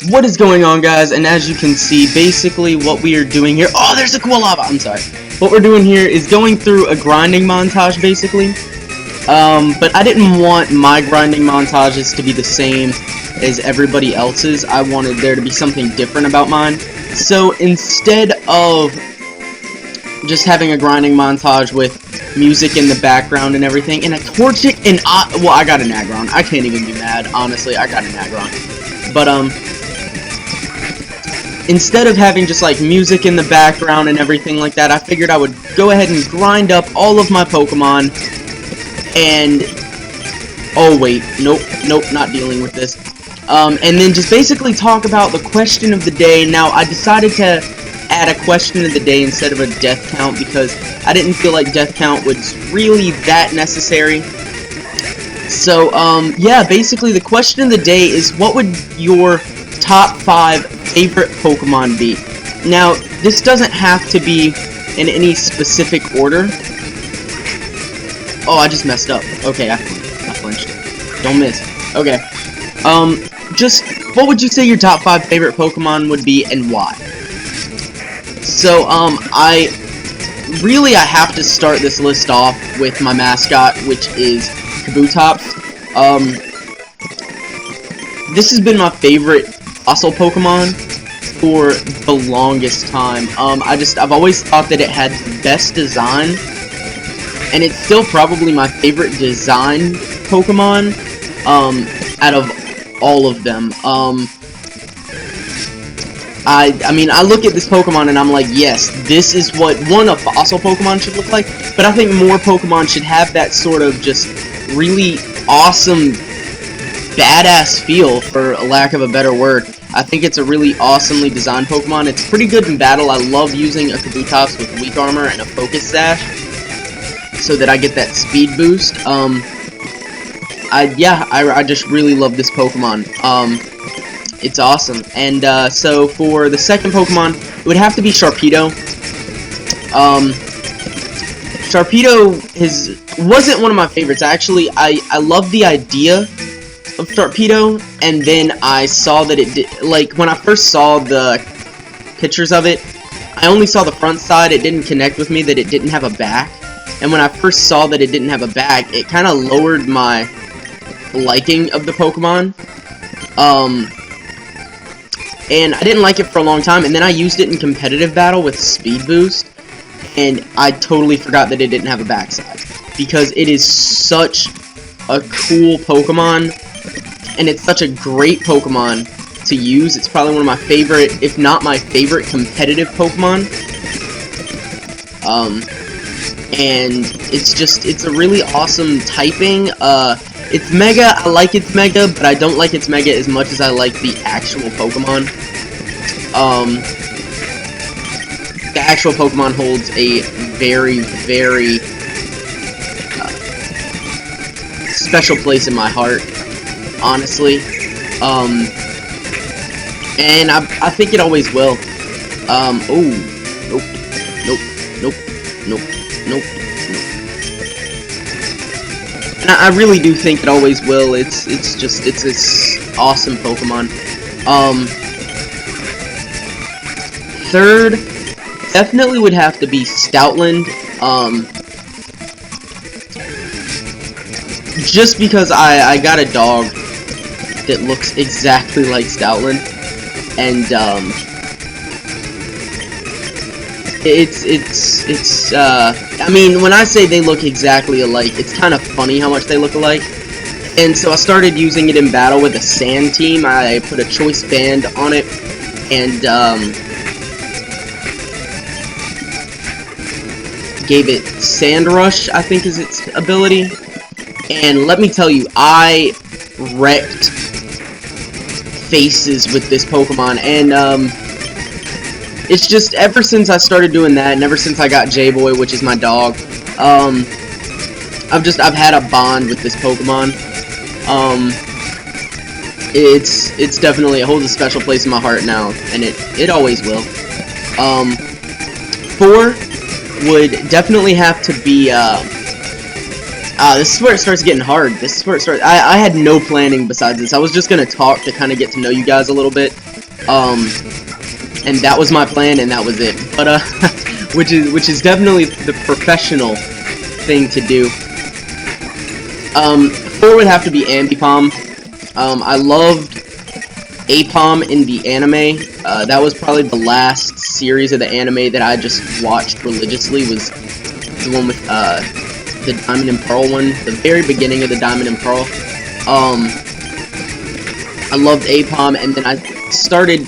What is going on, guys? And as you can see, basically what we are doing here— oh, there's a cool lava! I'm sorry. What we're doing here is going through a grinding montage, basically. But I didn't want my grinding montages to be the same as everybody else's. I wanted there to be something different about mine. So instead of just having a grinding montage with music in the background and everything, and a torchic, and well, I got an Aggron. I can't even be mad, honestly. I got an Aggron. But instead of having just like music in the background and everything like that, I figured I would go ahead and grind up all of my Pokemon. And oh wait, nope, not dealing with this. And then just basically talk about the question of the day. Now, I decided to add a question of the day instead of a death count because I didn't feel like death count was really that necessary. So, yeah, basically the question of the day is, what would your top 5 favorite Pokemon be? Now, this doesn't have to be in any specific order. Oh, I just messed up. Okay, I flinched. Don't miss. Okay. Just, what would you say your top 5 favorite Pokemon would be, and why? So, I have to start this list off with my mascot, which is Kabutops. This has been my favorite fossil Pokemon for the longest time. I've always thought that it had the best design, and it's still probably my favorite design Pokemon, out of all of them. I mean, I look at this Pokemon and I'm like, yes, this is what a fossil Pokemon should look like, but I think more Pokemon should have that sort of just really awesome, badass feel, for a lack of a better word. I think it's a really awesomely designed Pokemon. It's pretty good in battle. I love using a Kabutops with weak armor and a Focus Sash, so that I get that speed boost. I just really love this Pokemon. It's awesome. And so for the second Pokemon, it would have to be Sharpedo. Sharpedo wasn't one of my favorites. Actually, I love the idea of Sharpedo, and then I saw that it did, like, when I first saw the pictures of it, I only saw the front side. It didn't connect with me that it didn't have a back. And when I first saw that it didn't have a back, it kind of lowered my liking of the Pokemon. And I didn't like it for a long time, and then I used it in competitive battle with Speed Boost, and I totally forgot that it didn't have a backside, because it is such a cool Pokemon, and it's such a great Pokemon to use. It's probably one of my favorite, if not my favorite, competitive Pokemon. And it's a really awesome typing. It's Mega. I like its Mega, but I don't like its Mega as much as I like the actual Pokemon. The actual Pokemon holds a very, very special place in my heart, honestly. And I think it always will. Oh, nope. And I really do think it always will. It's this awesome Pokemon. Third, definitely would have to be Stoutland. Just because I got a dog that looks exactly like Stoutland, and I mean, when I say they look exactly alike, it's kind of funny how much they look alike. And so I started using it in battle with a sand team. I put a choice band on it, and gave it Sand Rush, I think is its ability. And let me tell you, I wrecked faces with this Pokemon, and it's just, ever since I started doing that, and ever since I got J-Boy, which is my dog, I've had a bond with this Pokemon. It's definitely, it holds a special place in my heart now, and it always will. 4 would definitely have to be, this is where it starts getting hard. This is where it starts. I had no planning besides this. I was just gonna talk to kind of get to know you guys a little bit. And that was my plan, and that was it. But which is definitely the professional thing to do. 4 would have to be Ambipom. I loved Apom in the anime. That was probably the last series of the anime that I just watched religiously, was the one with the Diamond and Pearl one, the very beginning of the Diamond and Pearl. I loved Apom, and then I started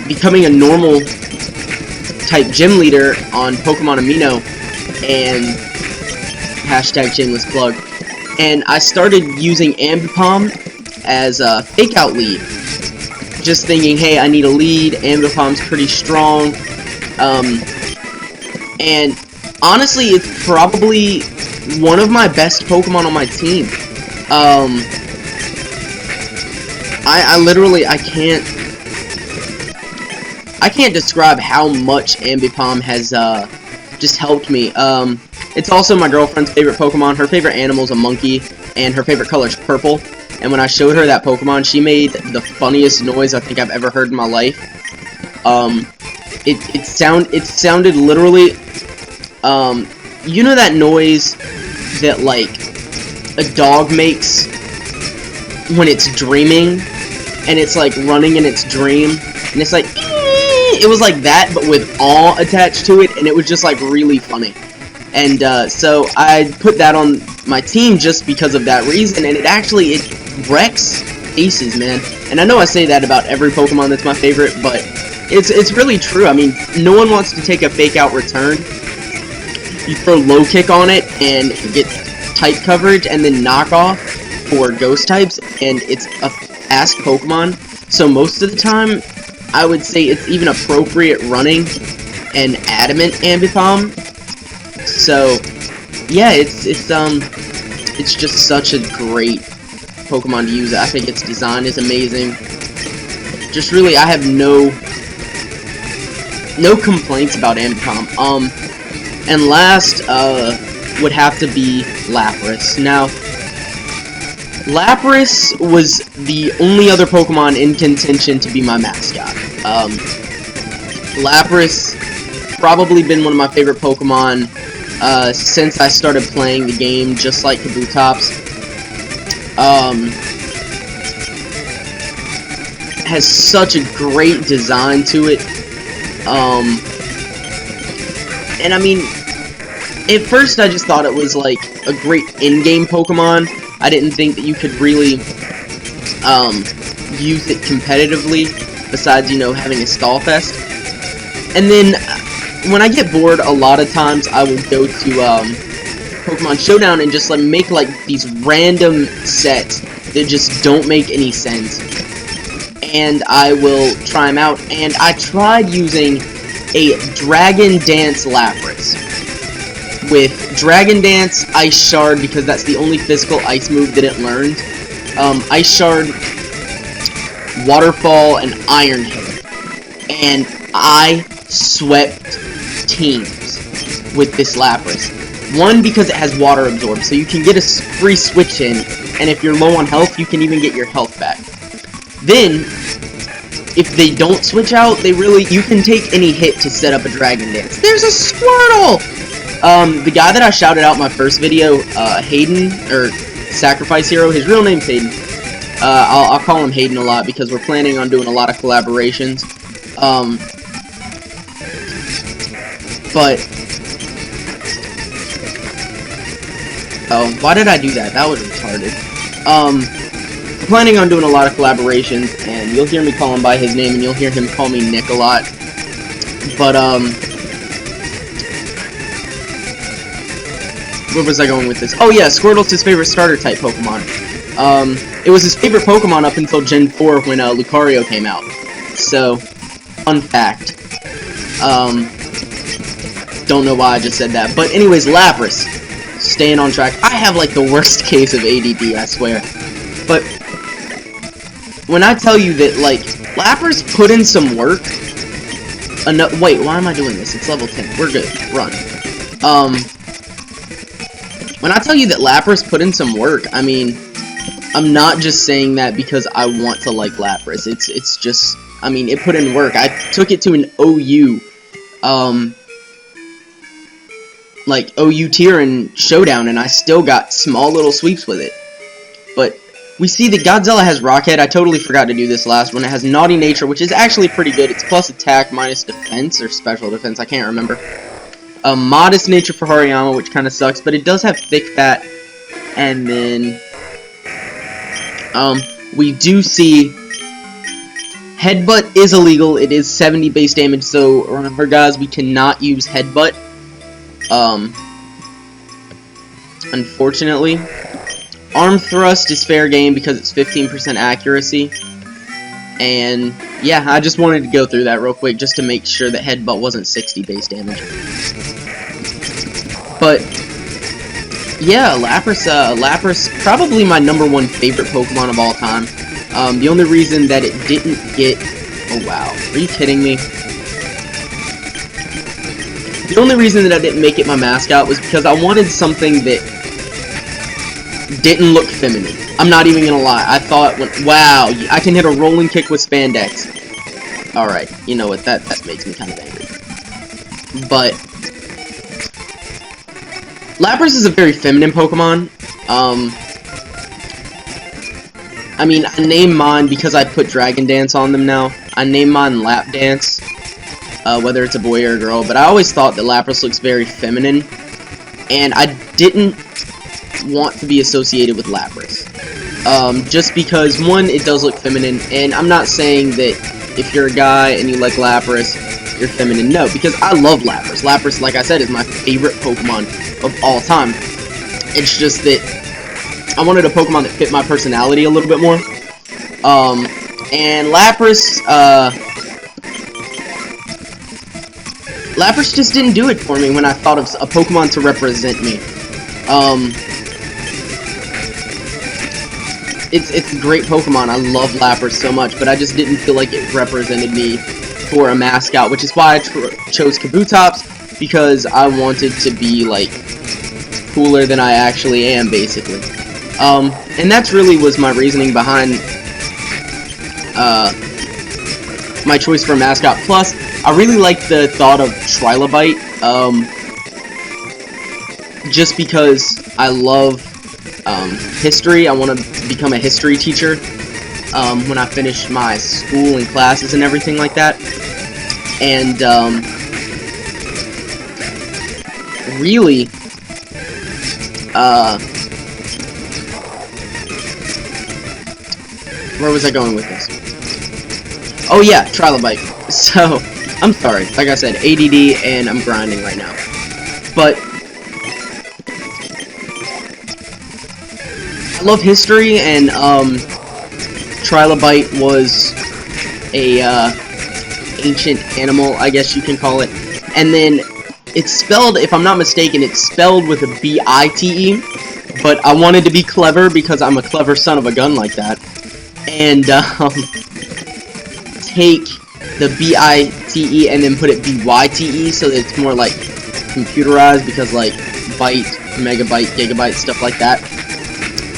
becoming a normal type gym leader on Pokemon Amino, and hashtag shameless plug. And I started using Ambipom as a fake out lead, just thinking, hey, I need a lead. Ambipom's pretty strong, and honestly, it's probably one of my best Pokemon on my team. I literally, I can't describe how much Ambipom has just helped me. It's also my girlfriend's favorite Pokemon. Her favorite animal is a monkey, and her favorite color is purple. And when I showed her that Pokemon, she made the funniest noise I think I've ever heard in my life. It sounded literally, you know that noise that like a dog makes when it's dreaming, and it's like running in its dream, and it's like, it was like that, but with awe attached to it, and it was just like really funny. And so I put that on my team just because of that reason, and it wrecks aces, man. And I know I say that about every Pokemon that's my favorite, but it's really true. I mean, no one wants to take a fake out return. You throw low kick on it and get type coverage, and then knock off for ghost types, and it's a fast Pokemon. So most of the time, I would say it's even appropriate running an adamant Ambipom. So yeah, it's just such a great Pokemon to use. I think its design is amazing. Just really, I have no complaints about Ambipom. And last would have to be Lapras. Now, Lapras was the only other Pokemon in contention to be my mascot. Lapras probably been one of my favorite Pokemon since I started playing the game, just like Kabutops. Has such a great design to it. And I mean, at first I just thought it was like a great in-game Pokemon. I didn't think that you could really use it competitively, besides, you know, having a stall fest. And then when I get bored, a lot of times I will go to Pokemon Showdown and just like make like these random sets that just don't make any sense, and I will try them out. And I tried using a Dragon Dance Lapras with Dragon Dance, Ice Shard, because that's the only physical ice move that it learned. Ice Shard, Waterfall, and Iron Head, and I swept teams with this Lapras. One, because it has Water Absorb, so you can get a free switch in, and if you're low on health, you can even get your health back. Then, if they don't switch out, you can take any hit to set up a Dragon Dance. There's a Squirtle! The guy that I shouted out in my first video, Hayden, or Sacrifice Hero, his real name's Hayden. I'll call him Hayden a lot because we're planning on doing a lot of collaborations. But oh, why did I do that? That was retarded. We're planning on doing a lot of collaborations, and you'll hear me call him by his name, and you'll hear him call me Nick a lot. But where was I going with this? Oh yeah, Squirtle's his favorite starter type Pokemon. It was his favorite Pokemon up until Gen 4 when Lucario came out. So, fun fact. Don't know why I just said that. But anyways, Lapras. Staying on track. I have like the worst case of ADD, I swear. But when I tell you that like Lapras put in some work. Wait, why am I doing this? It's level 10. We're good. Run. When I tell you that Lapras put in some work, I mean, I'm not just saying that because I want to like Lapras. It's just, I mean, it put in work. I took it to an OU, like OU tier in Showdown, and I still got small little sweeps with it. But we see that Godzilla has Rockhead. I totally forgot to do this last one. It has Naughty Nature, which is actually pretty good. It's plus attack, minus defense, or special defense. I can't remember. Modest Nature for Hariyama, which kind of sucks, but it does have Thick Fat. And then we do see Headbutt is illegal. It is 70 base damage, so remember, guys, we cannot use Headbutt. Unfortunately. Arm Thrust is fair game because it's 15% accuracy. And yeah, I just wanted to go through that real quick just to make sure that Headbutt wasn't 60 base damage. But yeah, Lapras, probably my #1 favorite Pokemon of all time. The only reason that it didn't get... Oh wow, are you kidding me? The only reason that I didn't make it my mascot was because I wanted something that didn't look feminine. I'm not even gonna lie. I thought, wow, I can hit a rolling kick with spandex. Alright, you know what, that makes me kind of angry. But Lapras is a very feminine Pokemon. I mean, I named mine because I put Dragon Dance on them now. I named mine Lap Dance, whether it's a boy or a girl, but I always thought that Lapras looks very feminine, and I didn't want to be associated with Lapras. Just because, one, it does look feminine, and I'm not saying that if you're a guy and you like Lapras, you're feminine. No, because I love Lapras. Lapras, like I said, is my favorite Pokemon of all time. It's just that I wanted a Pokemon that fit my personality a little bit more. And Lapras, Lapras just didn't do it for me when I thought of a Pokemon to represent me. It's a great Pokemon. I love Lapras so much, but I just didn't feel like it represented me for a mascot, which is why I chose Kabutops, because I wanted to be, like, cooler than I actually am, basically. And that's really was my reasoning behind my choice for a mascot. Plus, I really like the thought of Trilobyte, just because I love history. I want to become a history teacher when I finish my school and classes and everything like that. And really, where was I going with this? Oh yeah, Trilobyte. So, I'm sorry, like I said, ADD, and I'm grinding right now. But I love history, and Trilobyte was a ancient animal, I guess you can call it. And then it's spelled, if I'm not mistaken, it's spelled with a B-I-T-E. But I wanted to be clever because I'm a clever son of a gun like that. And take the B-I-T-E and then put it B-Y-T-E so that it's more like computerized, because like byte, megabyte, gigabyte, stuff like that.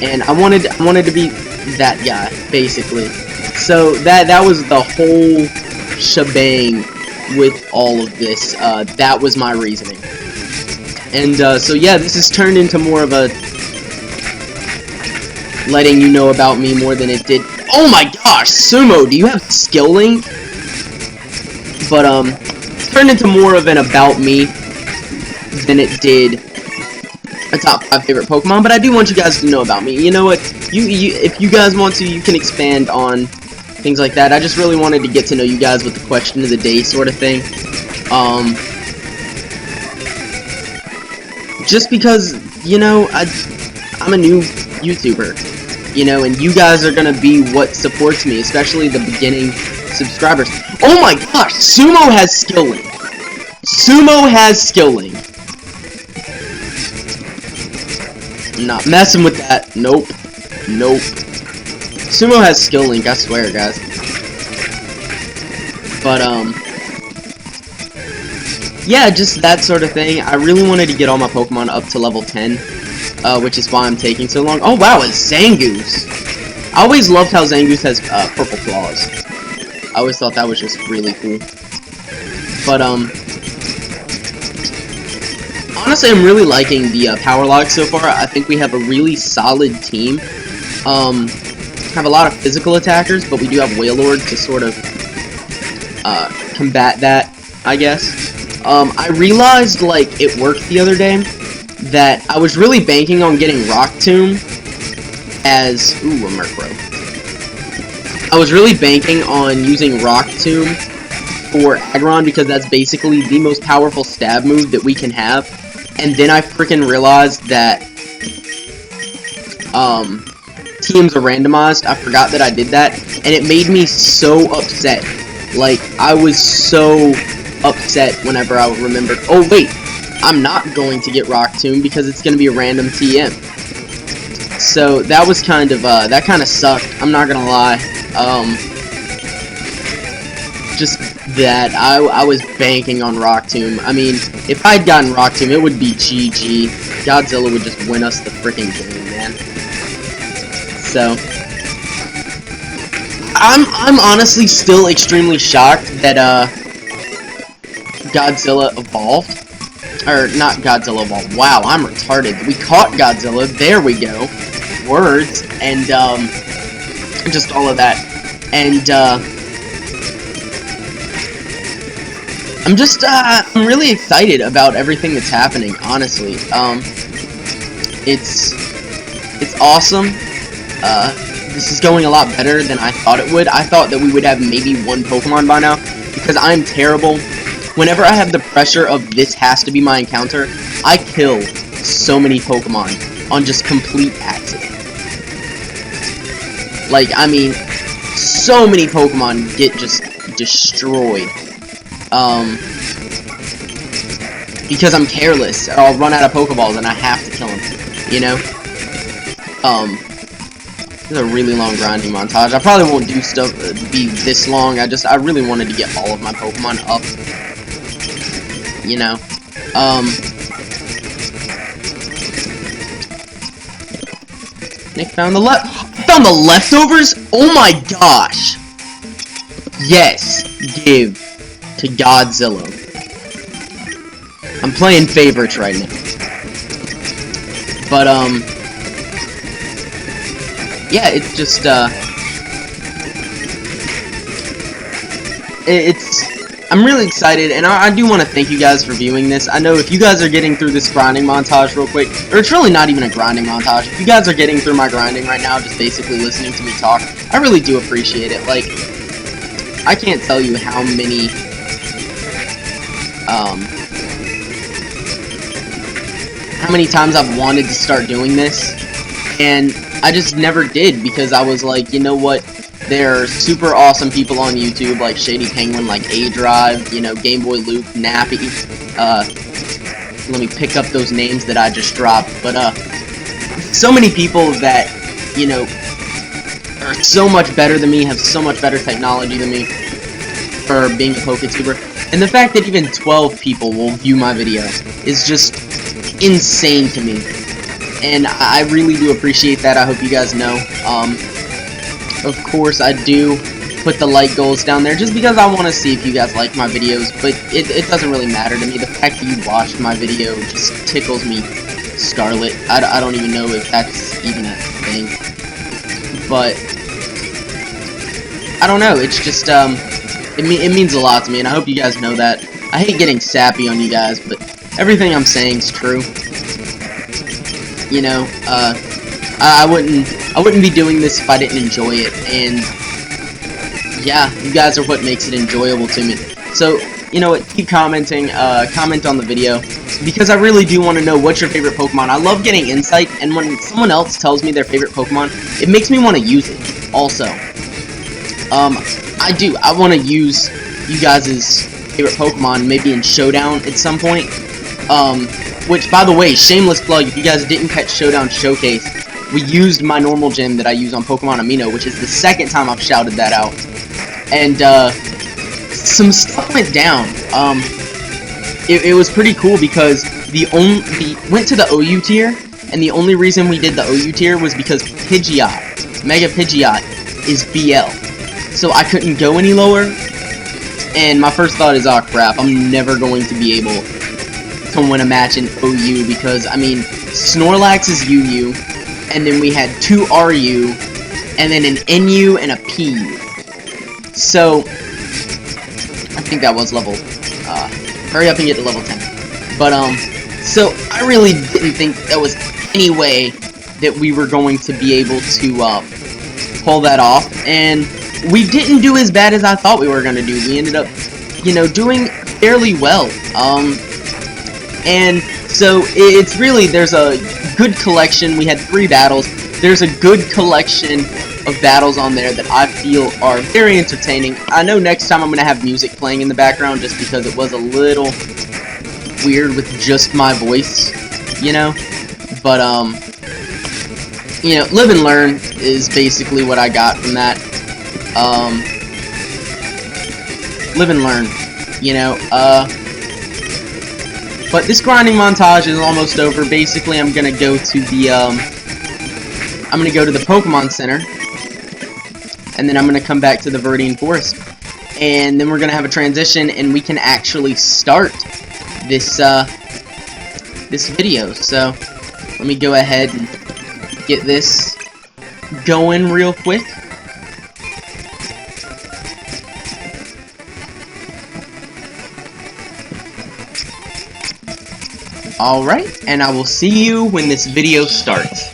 And I wanted to be that guy, basically. So that was the whole shebang with all of this. That was my reasoning. And so yeah, this has turned into more of a letting you know about me more than it did. Oh my gosh, Sumo, do you have skill link? But it's turned into more of an about me than it did a top 5 favorite Pokemon. But I do want you guys to know about me. You know what? If you guys want to, you can expand on things like that. I just really wanted to get to know you guys with the question of the day sort of thing. Just because, you know, I'm a new YouTuber, you know, and you guys are gonna be what supports me, especially the beginning subscribers. Oh my gosh, Sumo has skill link. Sumo has skill link. Not messing with that. Nope. Nope. Sumo has skill link, I swear, guys. But, yeah, just that sort of thing. I really wanted to get all my Pokemon up to level 10, which is why I'm taking so long. Oh, wow, it's Zangoose. I always loved how Zangoose has purple claws. I always thought that was just really cool. But honestly, I'm really liking the Powerlocke so far. I think we have a really solid team. Have a lot of physical attackers, but we do have Wailord to sort of combat that, I guess. I realized, like, it worked the other day that I was really banking on getting Rock Tomb as... Ooh, a Murkrow. I was really banking on using Rock Tomb for Aggron because that's basically the most powerful stab move that we can have. And then I freaking realized that teams are randomized. I forgot that I did that, and it made me so upset. Like, I was so upset whenever I remembered, oh wait, I'm not going to get Rock Tomb because it's going to be a random TM. So that was kind of, that kind of sucked, I'm not going to lie. Just that, I was banking on Rock Tomb. I mean, if I'd gotten Rock Tomb, it would be GG. Godzilla would just win us the freaking game, man. So, I'm honestly still extremely shocked that, Godzilla evolved. Or, not Godzilla evolved. Wow, I'm retarded. We caught Godzilla. There we go. Words. And, just all of that. And, I'm really excited about everything that's happening, honestly. It's awesome. This is going a lot better than I thought it would. I thought that we would have maybe one Pokemon by now, because I'm terrible. Whenever I have the pressure of this has to be my encounter, I kill so many Pokemon on just complete accident. Like, I mean, so many Pokemon get just destroyed. Because I'm careless, or I'll run out of Pokeballs and I have to kill them, you know? This is a really long grinding montage. I probably won't do stuff be this long. I really wanted to get all of my Pokemon up. You know, Nick found the leftovers? Oh my gosh! Yes, give to Godzilla. I'm playing favorites right now. But, yeah, it's just, I'm really excited, and I do want to thank you guys for viewing this. I know if you guys are getting through this grinding montage real quick, or it's really not even a grinding montage, if you guys are getting through my grinding right now, just basically listening to me talk, I really do appreciate it. Like, I can't tell you how many, times I've wanted to start doing this, and I just never did, because I was like, you know what? There are super awesome people on YouTube, like Shady Penguin, like A-Drive, you know, Game Boy Loop, Nappy. Let me pick up those names that I just dropped. But, so many people that, you know, are so much better than me, have so much better technology than me for being a PokeTuber. And the fact that even 12 people will view my video is just insane to me. And I really do appreciate that. I hope you guys know. Of course, I do put the like goals down there just because I want to see if you guys like my videos, but it doesn't really matter to me. The fact that you watched my video just tickles me scarlet. I don't even know if that's even a thing. But, I don't know, it's just, it means a lot to me, and I hope you guys know that. I hate getting sappy on you guys, but everything I'm saying is true. You know, I wouldn't be doing this if I didn't enjoy it, and yeah, you guys are what makes it enjoyable to me. So, you know what, keep commenting, comment on the video, because I really do want to know what's your favorite Pokemon. I love getting insight, and when someone else tells me their favorite Pokemon, it makes me want to use it, also. I want to use you guys' favorite Pokemon, maybe in Showdown at some point. Which, by the way, shameless plug, if you guys didn't catch Showdown Showcase, we used my normal gym that I use on Pokemon Amino, which is the second time I've shouted that out. And, some stuff went down. It was pretty cool because we went to the OU tier, and the only reason we did the OU tier was because Pidgeot Mega Pidgeot is BL. So I couldn't go any lower, and my first thought is, oh crap, I'm never going to be able to win a match in OU, because, I mean, Snorlax is UU, and then we had 2 RU, and then an NU and a PU. So, I think that was level, hurry up and get to level 10. But, so, I really didn't think there was any way that we were going to be able to, pull that off, and we didn't do as bad as I thought we were going to do. We ended up, you know, doing fairly well, and so it's really, there's a good collection. We had 3 battles. There's a good collection of battles on there that I feel are very entertaining. I know next time I'm going to have music playing in the background, just because it was a little weird with just my voice, you know, but, you know, live and learn is basically what I got from that. Live and learn, you know, but this grinding montage is almost over. Basically, I'm gonna go to the, Pokemon Center, and then I'm gonna come back to the Viridian Forest, and then we're gonna have a transition, and we can actually start this, this video. So, let me go ahead and get this going real quick. Alright, and I will see you when this video starts.